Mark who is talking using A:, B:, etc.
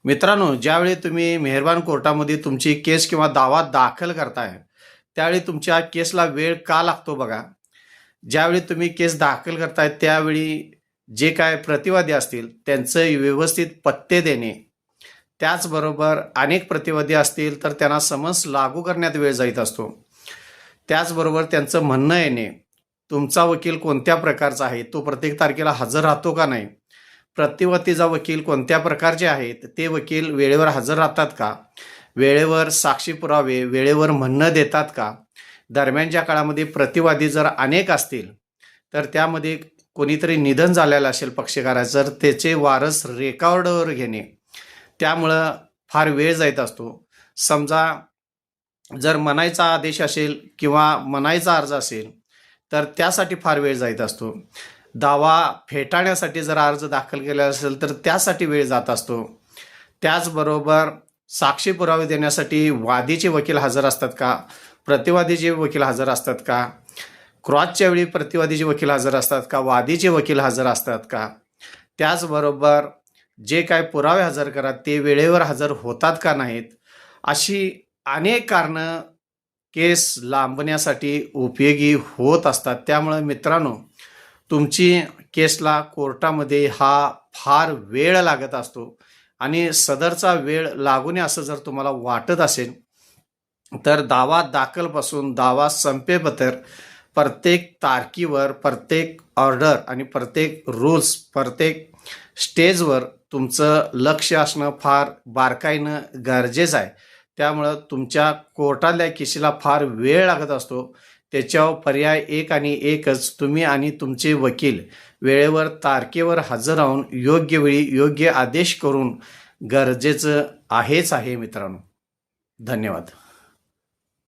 A: मित्रांनो, ज्यावेळी तुम्ही मेहरबान कोर्टामध्ये तुमची केस किंवा दावा दाखल करताय, त्यावेळी तुमच्या केसला वेळ का लागतो बघा. ज्यावेळी तुम्ही केस दाखल करताय त्यावेळी जे काय प्रतिवादी असतील त्यांचं व्यवस्थित पत्ते देणे, त्याचबरोबर अनेक प्रतिवादी असतील तर त्यांना समन्स लागू करण्यात वेळ जात असतो. त्याचबरोबर त्यांचं म्हणणं येणे, तुमचा वकील कोणत्या प्रकारचा आहे, तो प्रत्येक तारखेला हजर राहतो का नाही, प्रतिवादीचा वकील कोणत्या प्रकारचे आहेत, ते वकील वेळेवर हजर राहतात का, वेळेवर साक्षी पुरावे वेळेवर म्हणणं देतात का, दरम्यानच्या काळामध्ये प्रतिवादी जर अनेक असतील तर त्यामध्ये कोणीतरी निधन झालेलं असेल पक्षकाराचं, तर त्याचे वारस रेकॉर्डवर घेणे, त्यामुळं फार वेळ जात असतो. समजा जर मनाईचा आदेश असेल किंवा मनाईचा अर्ज असेल तर त्यासाठी फार वेळ जात असतो. दावा फेटाळण्यासाठी जर अर्ज दाखल केला असेल तर त्यासाठी वेळ जात असतो. त्याचबरोबर साक्षी पुरावे देण्यासाठी वादीचे वकील हजर असतात का, प्रतिवादीचे वकील हजर असतात का, क्रॉसच्या वेळी प्रतिवादीचे वकील हजर असतात का, वादीचे वकील हजर असतात का, त्याचबरोबर जे काय पुरावे हजर करा ते वेळेवर हजर होतात का नाहीत, अशी अनेक कारणं केस लांबण्यासाठी उपयोगी होत असतात. त्यामुळे मित्रांनो, तुमची केसला कोर्टामध्ये हा फार वेळ लागत असतो आणि सदरचा वेळ लागू नये असं जर तुम्हाला वाटत असेल तर दावा दाखलपासून दावा संपेपर्यंत प्रत्येक तारखेवर प्रत्येक ऑर्डर आणि प्रत्येक रूल्स प्रत्येक स्टेजवर तुमचं लक्ष असणं फार बारकाईनं गरजेचं आहे. त्यामुळं तुमच्या कोर्टातल्या केसीला फार वेळ लागत असतो. त्याच्यावर पर्याय एक आणि एकच, तुम्ही आणि तुमचे वकील वेळेवर तारखेवर हजर राहून योग्य वेळी योग्य आदेश करून गरजेचं आहेच आहे मित्रांनो. धन्यवाद.